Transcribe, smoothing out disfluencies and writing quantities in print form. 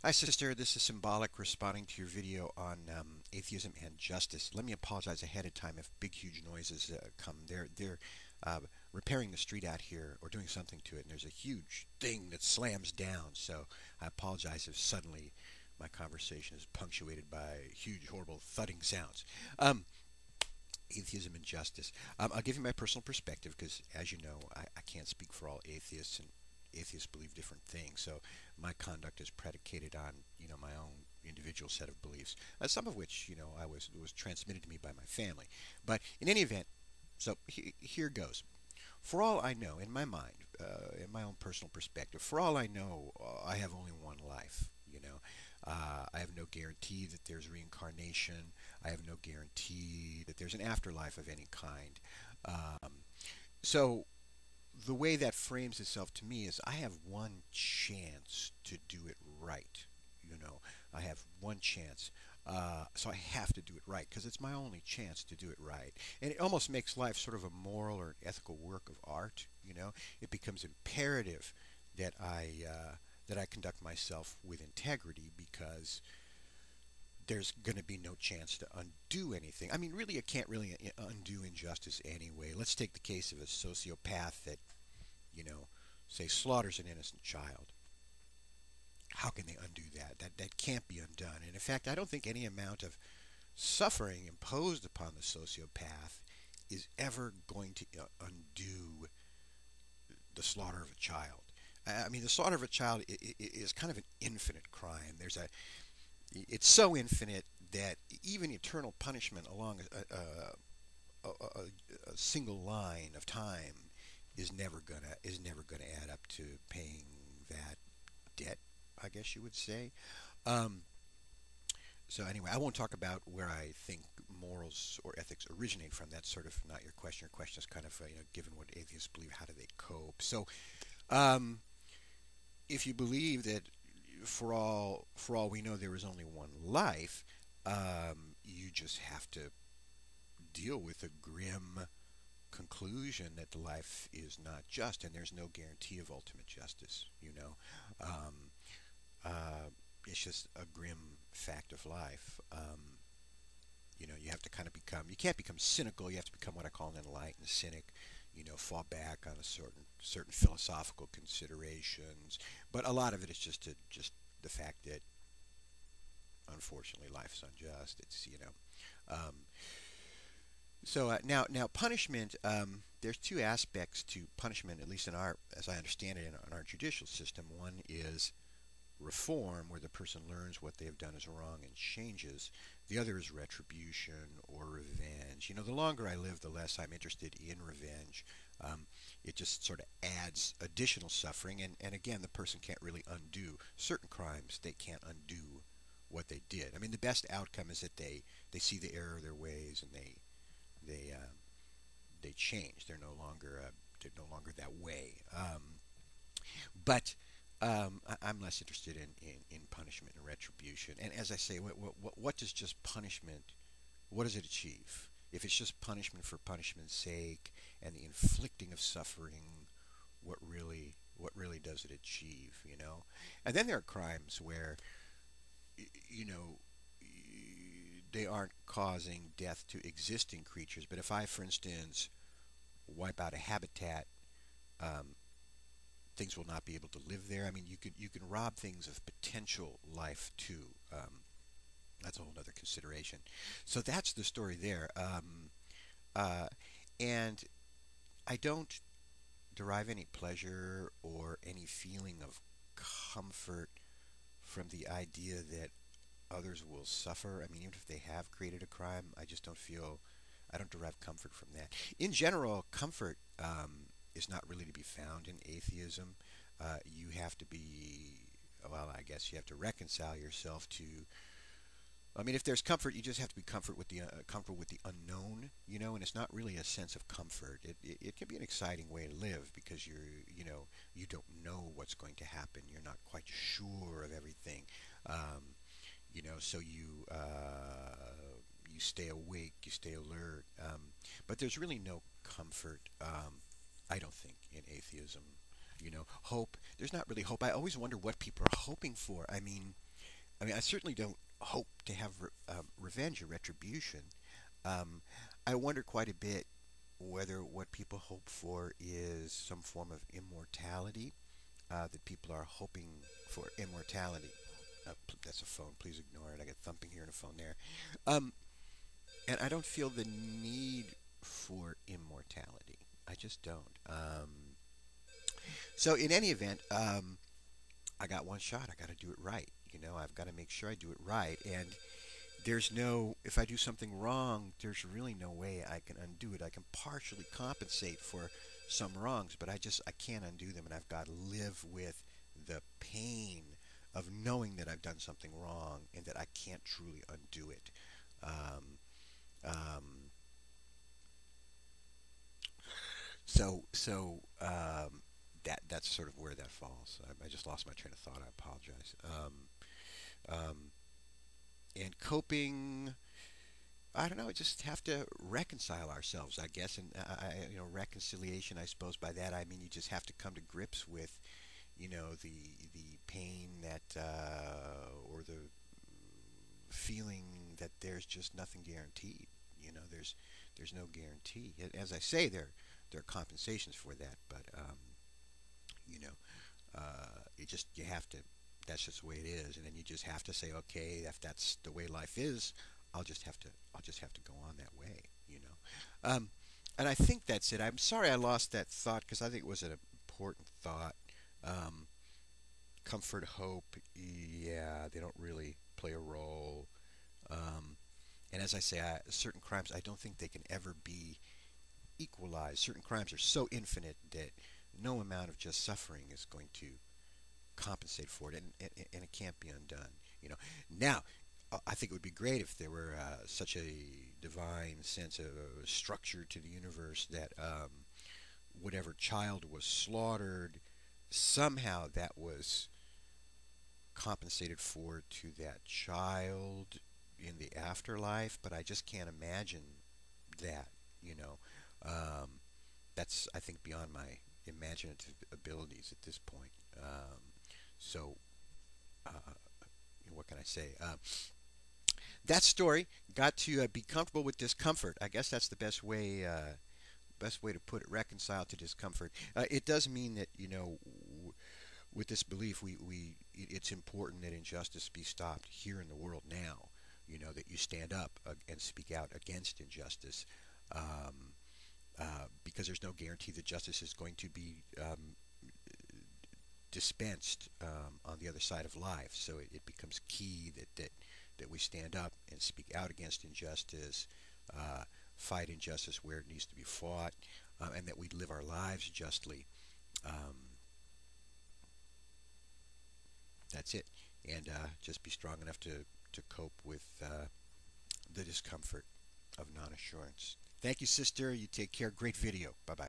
Hi, sister. This is Symbolic responding to your video on atheism and justice. Let me apologize ahead of time if big, huge noises come. They're uh, repairing the street out here or doing something to it, and there's a huge thing that slams down. So I apologize if suddenly my conversation is punctuated by huge, horrible thudding sounds. Um, Atheism and justice. I'll give you my personal perspective because, as you know, I can't speak for all atheists, and atheists believe different things. So my conduct is predicated on, my own individual set of beliefs, some of which, was transmitted to me by my family. But in any event, so here goes. For all I know, in my mind, in my own personal perspective, for all I know, I have only one life. I have no guarantee that there's reincarnation. I have no guarantee that there's an afterlife of any kind. Um, so the way that frames itself to me is I have one chance to do it right. You know, I have one chance. So I have to do it right because it's my only chance to do it right. And it almost makes life sort of a moral or ethical work of art. It becomes imperative that I conduct myself with integrity because there's going to be no chance to undo anything. I mean, really, you can't really undo injustice anyway. Let's take the case of a sociopath that, you know, say slaughters an innocent child. How can they undo that? That can't be undone. And in fact, I don't think any amount of suffering imposed upon the sociopath is ever going to undo the slaughter of a child. I mean, the slaughter of a child is kind of an infinite crime. It's so infinite that even eternal punishment along a single line of time is never gonna add up to paying that debt, I guess you would say. Um, so anyway, I won't talk about where I think morals or ethics originate from. That's sort of not your question. Your question is kind of given what atheists believe, how do they cope? So um, if you believe that for all we know there is only one life, you just have to deal with a grim conclusion that the life is not just, and there's no guarantee of ultimate justice. Um, it's just a grim fact of life. You have to kind of you can't become cynical. You have to become what I call an enlightened cynic. Fall back on a certain philosophical considerations, but a lot of it is just the fact that unfortunately life's unjust. Um, now punishment. There's two aspects to punishment, at least as I understand it, in our judicial system. One is reform, where the person learns what they have done is wrong and changes. The other is retribution or revenge. The longer I live, the less I'm interested in revenge. It just sort of adds additional suffering, and again, the person can't really undo certain crimes. They can't undo what they did. I mean, the best outcome is that they see the error of their ways and they change. They're no longer that way. But I'm less interested in punishment and retribution. And as I say, what does just punishment, what does it achieve? If it's just punishment for punishment's sake and the inflicting of suffering, what really does it achieve? And then there are crimes where you know they aren't causing death to existing creatures. But if I, for instance, wipe out a habitat, um, things will not be able to live there. I mean, you can rob things of potential life too. That's a whole other consideration. So that's the story there. Uh, and I don't derive any pleasure or any feeling of comfort from the idea that others will suffer. I mean, even if they have created a crime, I don't derive comfort from that. In general, comfort is not really to be found in atheism. You have to be, well, I guess you have to reconcile yourself to. I mean, if there's comfort, you just have to be comfortable with the unknown, and it's not really a sense of comfort. It can be an exciting way to live because you don't know what's going to happen. You're not quite sure of everything. So you stay awake, you stay alert. But there's really no comfort, I don't think, in atheism. Hope. There's not really hope. I always wonder what people are hoping for. I mean, I mean, I certainly don't hope to have revenge or retribution. Um, I wonder quite a bit whether what people hope for is some form of immortality, that people are hoping for immortality. That's a phone. Please ignore it. I get thumping here and a phone there. Um, and I don't feel the need for immortality. I just don't. So in any event, I got one shot. I got to do it right. I've got to make sure I do it right. And there's no, if I do something wrong, there's really no way I can undo it. I can partially compensate for some wrongs, but I can't undo them, and I've got to live with the pain of knowing that I've done something wrong and that I can't truly undo it. Um, um, so that's sort of where that falls. I just lost my train of thought. I apologize. Um, and coping, I don't know. Just have to reconcile ourselves, I guess, and reconciliation. I suppose by that I mean you just have to come to grips with, the pain that or the feeling that there's just nothing guaranteed. There's no guarantee. As I say, there are compensations for that, but you know, you have to. That's just the way it is, and then you just have to say, okay, if that's the way life is, I'll just have to go on that way. And I think that's it. I'm sorry I lost that thought because I think it was an important thought. Um, Comfort, hope, yeah, they don't really play a role. Um, and as I say, certain crimes, I don't think they can ever be equalized. Certain crimes are so infinite that no amount of just suffering is going to compensate for it, and it can't be undone. Now, I think it would be great if there were such a divine sense of structure to the universe that whatever child was slaughtered, somehow that was compensated for to that child in the afterlife. But I just can't imagine that. You know, um, that's, I think, beyond my imaginative abilities at this point. So, uh, what can I say? That story got to be comfortable with discomfort. I guess that's the best way to put it. Reconcile to discomfort. It does mean that with this belief, it's important that injustice be stopped here in the world now. That you stand up and speak out against injustice, because there's no guarantee that justice is going to be dispensed on the other side of life. So it becomes key that we stand up and speak out against injustice, fight injustice where it needs to be fought, and that we live our lives justly. Um, that's it. And just be strong enough to cope with the discomfort of non-assurance. Thank you, sister. You take care. Great video. Bye-bye.